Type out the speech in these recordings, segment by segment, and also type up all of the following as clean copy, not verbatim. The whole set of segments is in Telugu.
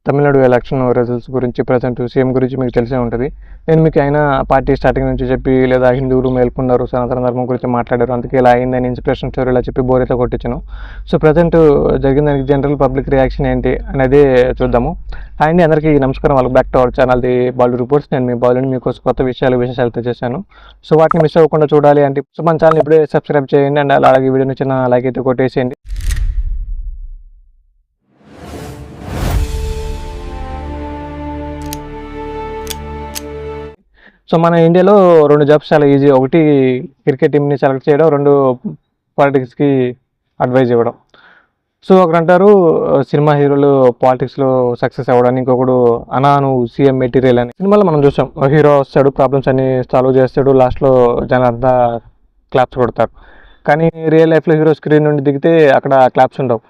తమిళనాడు ఎలక్షన్ రిజల్ట్స్ గురించి ప్రజెంట్ సీఎం గురించి మీకు తెలిసే ఉంటుంది. నేను మీకు అయినా పార్టీ స్టార్టింగ్ నుంచి చెప్పి లేదా హిందువులు మేల్కొన్నారు, సనాతన ధర్మం గురించి మాట్లాడారు, అందుకే ఇలా అయిందని ఇన్స్పిరేషన్ స్టోరీలా చెప్పి బోరైతే కొట్టించాను. సో ప్రజెంట్ జరిగిన దానికి జనరల్ పబ్లిక్ రియాక్షన్ ఏంటి అనేది చూద్దాము. అండ్ అందరికీ నమస్కారం, వాళ్ళకి back to our channel the Balu reports. నేను మీ బాలుని మీకోసం కొత్త విశేషాలు తెచ్చేసాను. సో వాటిని మిస్ అవ్వకుండా చూడాలి అంటే సో మన ఛానల్ ఇప్పుడే సబ్స్క్రైబ్ చేయండి అండ్ అలాగే వీడియోని చిన్న లైక్ అయితే కొట్టేసేయండి. సో మన ఇండియాలో 2 జాబ్స్ చాలా ఈజీ. ఒకటి క్రికెట్ టీమ్ని సెలెక్ట్ చేయడం, 2 పాలిటిక్స్కి అడ్వైజ్ ఇవ్వడం. సో ఒకరంటారు సినిమా హీరోలు పాలిటిక్స్లో సక్సెస్ అవ్వడానికి, ఇంకొకడు నువ్వు సీఎం మెటీరియల్ అని. సినిమాలో మనం చూసాం, హీరో వస్తాడు, ప్రాబ్లమ్స్ అన్ని సాల్వ్ చేస్తాడు, లాస్ట్లో జనాలంతా క్లాప్స్ కొడతారు. కానీ రియల్ లైఫ్లో హీరో స్క్రీన్ నుండి దిగితే అక్కడ క్లాప్స్ ఉండవు,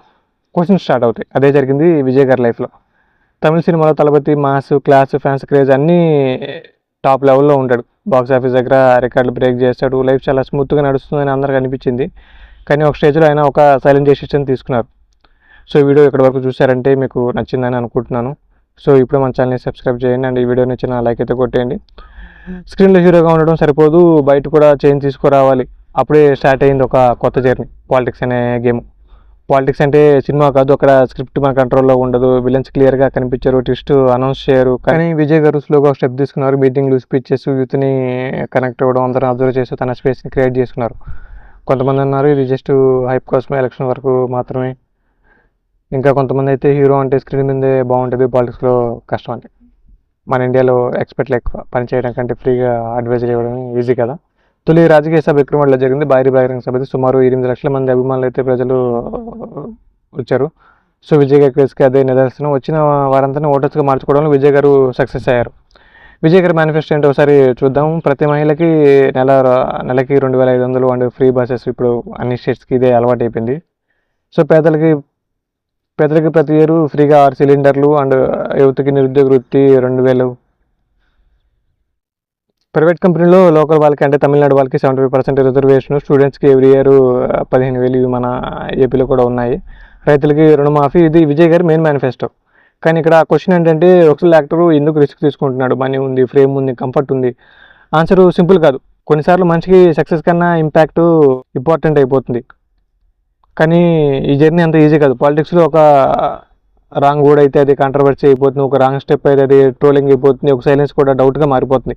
క్వశ్చన్స్ స్టార్ట్ అవుతాయి. అదే జరిగింది విజయ్ గారి లైఫ్లో. తమిళ సినిమాలో Thalapathy mass, class, fans craze అన్నీ టాప్ లెవెల్లో ఉంటాడు. బాక్స్ ఆఫీస్ దగ్గర రికార్డులు బ్రేక్ చేస్తాడు, లైఫ్ చాలా స్మూత్గా నడుస్తుందని అందరికి అనిపించింది. కానీ ఒక స్టేజ్లో ఆయన ఒక సైలెంట్ డెసిషన్ తీసుకున్నారు. సో ఈ వీడియో ఇక్కడి వరకు చూసారంటే మీకు నచ్చిందని అనుకుంటున్నాను. సో ఇప్పుడు మన ఛానల్ని సబ్స్క్రైబ్ చేయండి అండ్ ఈ వీడియోని చిన్న లైక్ అయితే కొట్టేయండి. స్క్రీన్లో హీరోగా ఉండడం సరిపోదు, బయట కూడా చేంజ్ తీసుకురావాలి. అప్పుడే స్టార్ట్ అయింది ఒక కొత్త జర్నీ, పాలిటిక్స్ అనే గేమ్. పాలిటిక్స్ అంటే సినిమా కాదు, అక్కడ స్క్రిప్ట్ మన కంట్రోల్లో ఉండదు, విలన్స్ క్లియర్గా కనిపించారు, ట్విస్ట్ అనౌన్స్ చేయరు. కానీ విజయ్ గారు స్లోగా స్టెప్ తీసుకున్నారు. మీటింగ్లు, స్పీచెస్, యూత్ని కనెక్ట్ అవ్వడం, అందరం అబ్జర్వ్ చేస్తూ తన స్పేస్ని క్రియేట్ చేసుకున్నారు. కొంతమంది అన్నారు ఇది జస్ట్ హైప్ కోసమే, ఎలక్షన్ వరకు మాత్రమే. ఇంకా కొంతమంది అయితే హీరో అంటే స్క్రీన్ మీదే బాగుంటుంది, పాలిటిక్స్లో కష్టం అంటే. మన ఇండియాలో ఎక్స్పర్ట్లు ఎక్కువ, పని చేయడం కంటే ఫ్రీగా అడ్వైజరీ ఇవ్వడం ఈజీ కదా. తొలి రాజకీయ సభ విక్రవాడలో జరిగింది. భారీ బహిరంగ సభది సుమారు 8 లక్షల మంది అభిమానులు అయితే ప్రజలు వచ్చారు. సో విజయ్ గారి కేసుకి అదే నిదర్శనం. వచ్చిన వారంతా ఓటర్స్గా మార్చుకోవడంలో విజయ్ గారు సక్సెస్ అయ్యారు. విజయ్ గారి మేనిఫెస్టో ఏంటో ఒకసారి చూద్దాం. ప్రతి మహిళకి నెలకి 2500 అండ్ ఫ్రీ బస్సెస్. ఇప్పుడు అన్ని స్టేట్స్కి ఇదే అలవాటు అయిపోయింది. సో పేదలకి ప్రతి ఇయర్ ఫ్రీగా 6 సిలిండర్లు అండ్ యువతకి నిరుద్యోగ వృత్తి 2000. ప్రైవేట్ కంపెనీలో లోకల్ వాళ్ళకి అంటే తమిళనాడు వాళ్ళకి 75% రిజర్వేషన్. స్టూడెంట్స్కి ఎవ్రీ ఇయర్ 15,000 ఇవి మన ఏపీలో కూడా ఉన్నాయి. రైతులకి రుణమాఫీ. ఇది విజయ్ గారి మెయిన్ మేనిఫెస్టో. కానీ ఇక్కడ క్వశ్చన్ ఏంటంటే ఒకసారి యాక్టర్ ఎందుకు రిస్క్ తీసుకుంటున్నాడు? మనీ ఉంది, ఫ్రేమ్ ఉంది, కంఫర్ట్ ఉంది. ఆన్సర్ సింపుల్ కాదు. కొన్నిసార్లు మనిషికి సక్సెస్ కన్నా ఇంపాక్ట్ ఇంపార్టెంట్ అయిపోతుంది. కానీ ఈ జర్నీ అంత ఈజీ కాదు. పాలిటిక్స్లో ఒక రాంగ్ వర్డ్ అయితే అది కాంట్రవర్సీ అయిపోతుంది, ఒక రాంగ్ స్టెప్ అయితే అది ట్రోలింగ్ అయిపోతుంది, ఒక సైలెన్స్ కూడా డౌట్గా మారిపోతుంది.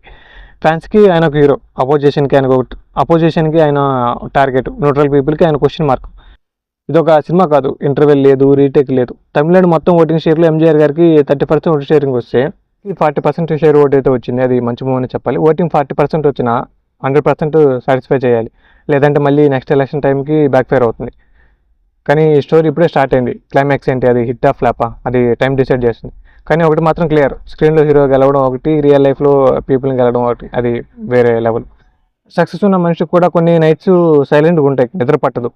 ఫ్యాన్స్కి ఆయన ఒక హీరో, అపోజిషన్కి ఆయన టార్గెట్, న్యూట్రల్ పీపుల్కి ఆయన క్వశ్చన్ మార్క్. ఇది ఒక సినిమా కాదు, ఇంటర్వెల్ లేదు, రీటేక్ లేదు. తమిళనాడు మొత్తం ఓటింగ్ షేర్లో ఎంజీఆర్ గారికి 30% ఓటు షేరింగ్ వస్తే 40% షేర్ ఓటు అయితే వచ్చింది. అది మంచి మూవ్ అని చెప్పాలి. ఓటింగ్ 40% వచ్చినా 100% సాటిస్ఫై చేయాలి, లేదంటే మళ్ళీ నెక్స్ట్ ఎలక్షన్ టైంకి బ్యాక్ ఫైర్ అవుతుంది. కానీ ఈ స్టోరీ ఇప్పుడే స్టార్ట్ అయింది. క్లైమాక్స్ ఏంటి, అది హిట్ ఆఫ్ ఫ్లాపా, అది టైం డిసైడ్ చేస్తుంది. కానీ ఒకటి మాత్రం క్లియర్, స్క్రీన్లో హీరో గెలవడం ఒకటి, రియల్ లైఫ్లో పీపుల్ని గెలవడం ఒకటి, అది వేరే లెవెల్. సక్సెస్ ఉన్న మనిషికి కూడా కొన్ని నైట్స్ సైలెంట్గా ఉంటాయి, నిద్ర పట్టదు,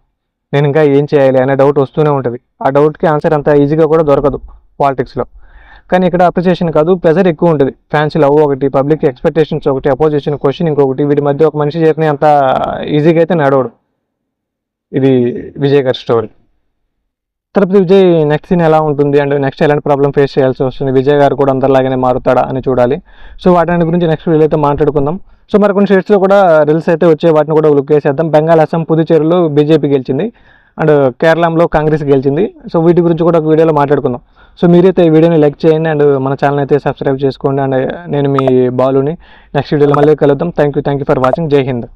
నేను ఇంకా ఏం చేయాలి అనే డౌట్ వస్తూనే ఉంటుంది. ఆ డౌట్కి ఆన్సర్ అంత ఈజీగా కూడా దొరకదు పాలిటిక్స్లో. కానీ ఇక్కడ అప్రిసియేషన్ కాదు, ప్రెజర్ ఎక్కువ ఉంటుంది. ఫ్యాన్స్ లవ్ ఒకటి, పబ్లిక్ ఎక్స్పెక్టేషన్స్ ఒకటి, అపోజిషన్ క్వశ్చన్ ఇంకొకటి. వీటి మధ్య ఒక మనిషి జర్నీ అంత ఈజీగా అయితే నడవడు. ఇది విజయ్ గారి స్టోరీ. తర్వాత విజయ్ నెక్స్ట్ సీన్ ఎలా ఉంటుంది అండ్ నెక్స్ట్ ఎలాంటి ప్రాబ్లం ఫేస్ చేయాల్సి వస్తుంది, విజయ్ గారు కూడా అందరిలాగానే మారుతాడా అని చూడాలి. సో వాటి గురించి నెక్స్ట్ వీడియో అయితే మాట్లాడుకుందాం. సో మరి కొన్ని స్టేట్స్లో కూడా రిల్స్ అయితే వచ్చే, వాటిని కూడా లుక్ వేసేద్దాం. బెంగాల్, అస్సాం, పుదుచ్చేరిలో బీజేపీ గెలిచింది అండ్ కేరళలో కాంగ్రెస్ గెలిచింది. సో వీటి గురించి కూడా ఒక వీడియోలో మాట్లాడుకుందాం. సో మీరైతే ఈ వీడియోని లైక్ చేయండి అండ్ మన ఛానల్ అయితే సబ్స్క్రైబ్ చేసుకోండి. అండ్ నేను మీ బాలుని నెక్స్ట్ వీడియోలో మళ్ళీ కలుద్దాం. Thank you for watching. జై హింద్.